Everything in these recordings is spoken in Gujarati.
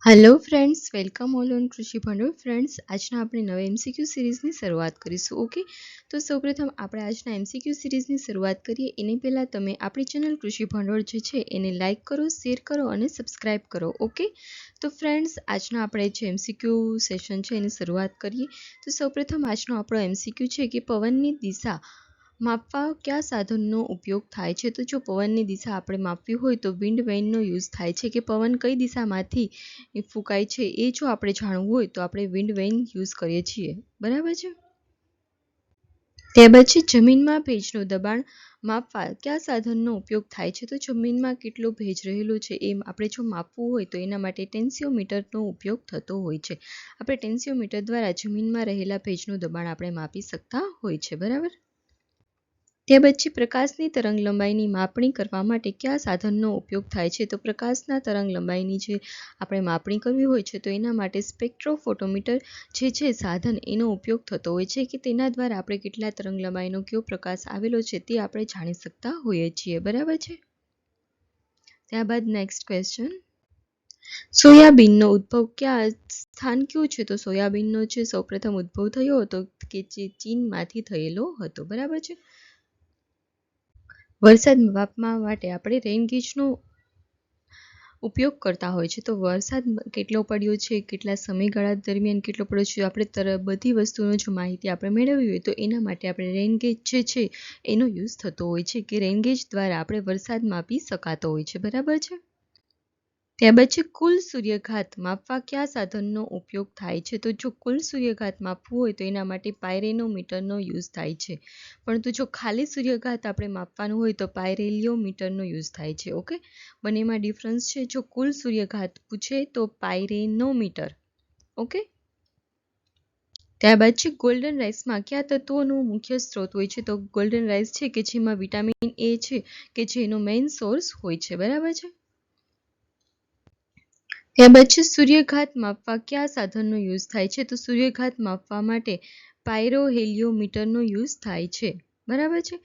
Hello friends, welcome all on કૃષિ ભંડોળ. ફ્રેન્ડ્સ, આજના આપણે નવા એમસીક્યુ સિરીઝની શરૂઆત કરીશું. ઓકે, તો સૌપ્રથમ આપણે આજના એમસીક્યુ સિરીઝની શરૂઆત કરીએ એની પહેલાં તમે આપણી ચેનલ કૃષિ ભંડોળ જે છે એને લાઇક કરો, શેર કરો અને સબસ્ક્રાઇબ કરો. ઓકે, તો ફ્રેન્ડ્સ, આજના આપણે જે એમસીક્યુ સેશન છે એની શરૂઆત કરીએ. તો સૌપ્રથમ આજનો આપણો એમસીક્યુ છે કે પવનની દિશા માપવા કયા સાધનનો ઉપયોગ થાય છે. તો જો પવનની દિશા આપણે માપવી હોય તો વિન્ડ વેનનો યુઝ થાય છે કે પવન કઈ દિશામાંથી ફૂંકાય છે એ જો આપણે જાણવું હોય તો આપણે વિન્ડ વેન યુઝ કરીએ છીએ. બરાબર છે. ત્યાર પછી જમીનમાં ભેજનું દબાણ માપવા કયા સાધનનો ઉપયોગ થાય છે. તો જમીનમાં કેટલો ભેજ રહેલો છે એ આપણે જો માપવું હોય તો એના માટે ટેન્સિયોમીટરનો ઉપયોગ થતો હોય છે. આપણે ટેન્સિયોમીટર દ્વારા જમીનમાં રહેલા ભેજનું દબાણ આપણે માપી શકતા હોય છે. બરાબર. તે પછી પ્રકાશની તરંગ લંબાઈની માપણી કરવા માટે કયા સાધનનો ઉપયોગ થાય છે. તો પ્રકાશના તરંગ લંબાઈની જે આપણે માપણી કરવી હોય છે તો એના માટે સ્પેક્ટ્રોફોટોમીટર જે છે સાધન એનો ઉપયોગ થતો હોય છે કે તેના દ્વારા આપણે કેટલા તરંગ લંબાઈનો કયો પ્રકાશ આવેલો છે તે આપણે જાણી શકતા હોઈએ છીએ. બરાબર છે. ત્યારબાદ નેક્સ્ટ ક્વેશ્ચન, સોયાબીનનો ઉદ્ભવ કયા સ્થાન કયું છે. તો સોયાબીનનો છે સૌપ્રથમ ઉદ્ભવ થયો હતો કે જે ચીનમાંથી થયેલો હતો. બરાબર છે. વરસાદ માપવા માટે આપણે રેઇનગેજનો ઉપયોગ કરતા હોય છે. તો વરસાદ કેટલો પડ્યો છે, કેટલા સમયગાળા દરમિયાન કેટલો પડ્યો છે, આપણે બધી વસ્તુનો જો માહિતી આપણે મેળવવી હોય તો એના માટે આપણે રેઇનગેજ જે છે એનો યુઝ થતો હોય છે કે રેઇનગેજ દ્વારા આપણે વરસાદ માપી શકાતો હોય છે. બરાબર છે. ત્યાર પછી કુલ સૂર્યઘાત માપવા કયા સાધનનો ઉપયોગ થાય છે. તો જો કુલ સૂર્યઘાત માપવું હોય તો એના માટે પાયરેનોમીટરનો યુઝ થાય છે. પરંતુ જો ખાલી સૂર્યઘાત આપણે માપવાનું હોય તો પાયરેલિયોમીટરનો યુઝ થાય છે. ઓકે, બંનેમાં ડિફરન્સ છે. જો કુલ સૂર્યઘાત પૂછે તો પાયરેનોમીટર. ઓકે. ત્યારબાદ છે ગોલ્ડન રાઈસમાં કયા તત્વોનો મુખ્ય સ્ત્રોત હોય છે. તો ગોલ્ડન રાઈસ છે કે જેમાં વિટામિન એ છે કે જેનો મેઇન સોર્સ હોય છે. બરાબર છે. ત્યાર પછી સૂર્યઘાત માપવા કયા સાધનનો યુઝ થાય છે. તો સૂર્યઘાત માપવા માટે પાયરોહેલિયોમીટરનો યુઝ થાય છે. બરાબર છે.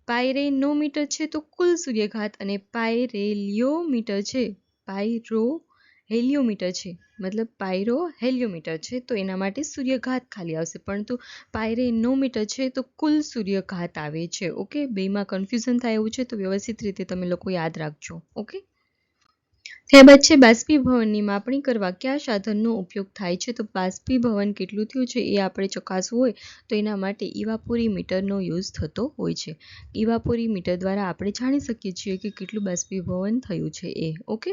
પાયરેનોમીટર છે તો કુલ સૂર્યઘાત અને પાયરેલિયોમીટર છે પાયરોહેલિયોમીટર છે મતલબ પાયરોહેલિયોમીટર છે તો એના માટે સૂર્યઘાત ખાલી આવશે, પરંતુ પાયરેનોમીટર છે તો કુલ સૂર્યઘાત આવે છે. ઓકે, બેમાં કન્ફ્યુઝન થાય એવું છે તો વ્યવસ્થિત રીતે તમે લોકો યાદ રાખજો. ઓકે. ત્યારબાદ છે બાષ્પીભવનની માપણી કરવા કયા સાધનનો ઉપયોગ થાય છે. તો બાષ્પીભવન કેટલું થયું છે એ આપણે ચકાસવું હોય તો એના માટે ઇવાપોરીમીટરનો યુઝ થતો હોય છે. ઇવાપોરીમીટર દ્વારા આપણે જાણી શકીએ છીએ કે કેટલું બાષ્પીભવન થયું છે એ. ઓકે.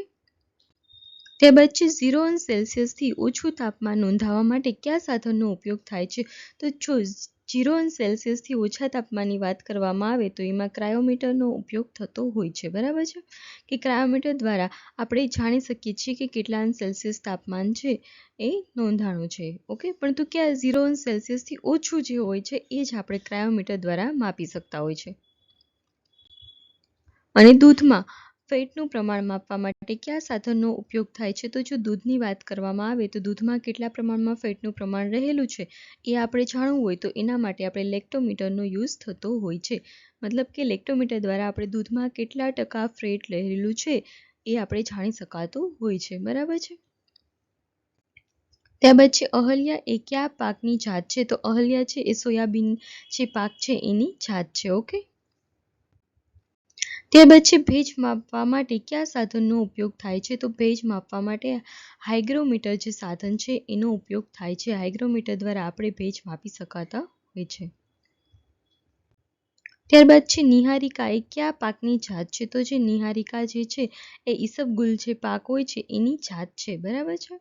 ત્યારબાદ છે 0 સેલ્સિયસથી ઓછું તાપમાન નોંધાવવા માટે કયા સાધનનો ઉપયોગ થાય છે. તો જો 0 સેલ્સિયસથી ઓછા તાપમાનની વાત કરવામાં આવે તો એમાં ક્રાયોમીટરનો ઉપયોગ થતો હોય છે. બરાબર છે. કે ક્રાયોમીટર દ્વારા આપણે જાણી શકીએ છીએ કે કેટલા સેલ્સિયસ તાપમાન છે એ નોંધાણું છે. ઓકે, પરંતુ ક્યાં 0 સેલ્સિયસથી ઓછું જે હોય છે એ જ આપણે ક્રાયોમીટર દ્વારા માપી શકતા હોય છે. અને દૂધમાં ફેટનું પ્રમાણ માપવા માટે કયા સાધનનો ઉપયોગ થાય છે. તો જો દૂધની વાત કરવામાં આવે તો દૂધમાં કેટલા પ્રમાણમાં ફેટનું પ્રમાણ રહેલું છે એ આપણે જાણવું હોય તો એના માટે આપણે લેક્ટોમીટરનો યુઝ થતો હોય છે. મતલબ કે લેક્ટોમીટર દ્વારા આપણે દૂધમાં કેટલા ટકા ફેટ રહેલું છે એ આપણે જાણી શકાતું હોય છે. બરાબર છે. ત્યારબાદ છે અહલ્યા એ કયા પાકની જાત છે. તો અહલ્યા છે એ સોયાબીન જે પાક છે એની જાત છે. ઓકે. ત્યારબાદ છે ભેજ માપવા માટે કયા સાધનનો ઉપયોગ થાય છે. તો ભેજ માપવા માટે હાઇગ્રોમીટર જે સાધન છે એનો ઉપયોગ થાય છે. હાઇગ્રોમીટર દ્વારા આપણે ભેજ માપી શકાતા હોય છે. ત્યારબાદ છે નિહારિકા એ કયા પાકની જાત છે. તો જે નિહારિકા જે છે એ ઈસબગુલ જે પાક હોય છે એની જાત છે. બરાબર છે.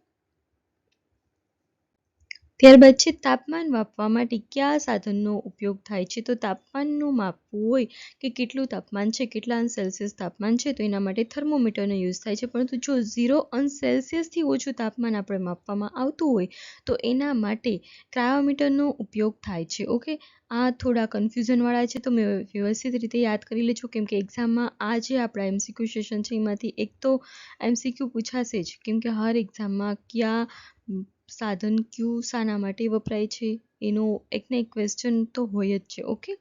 ત્યારબાદ છે તાપમાન માપવા માટે કયા સાધનનો ઉપયોગ થાય છે. તો તાપમાનનું માપવું હોય કે કેટલું તાપમાન છે, કેટલા અંશ સેલ્સિયસ તાપમાન છે તો એના માટે થર્મોમીટરનો યુઝ થાય છે. પરંતુ જો 0 સેલ્સિયસથી ઓછું તાપમાન આપણે માપવામાં આવતું હોય તો એના માટે ક્રાયોમીટરનો ઉપયોગ થાય છે. ઓકે, આ થોડા કન્ફ્યુઝનવાળા છે તો મેં વ્યવસ્થિત રીતે યાદ કરી લેજો, કેમ કે એક્ઝામમાં આ જે આપણા એમસીક્યુ સેશન છે એમાંથી એક તો એમસીક્યુ પૂછાશે જ, કેમ કે હર એક્ઝામમાં કયા સાધન કયું શાના માટે વપરાય છે એનો એક ને એક ક્વેશ્ચન તો હોય જ છે. ઓકે,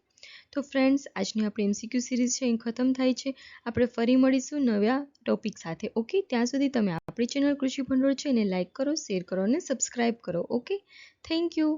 તો ફ્રેન્ડ્સ, આજની આપણી MCQ સિરીઝ છે એ ખતમ થાય છે. આપણે ફરી મળીશું નવા ટોપિક સાથે. ઓકે, ત્યાં સુધી તમે આપણી ચેનલ કૃષિ ભંડોળ છે એને લાઇક કરો, શેર કરો અને સબસ્ક્રાઇબ કરો. Okay, thank you.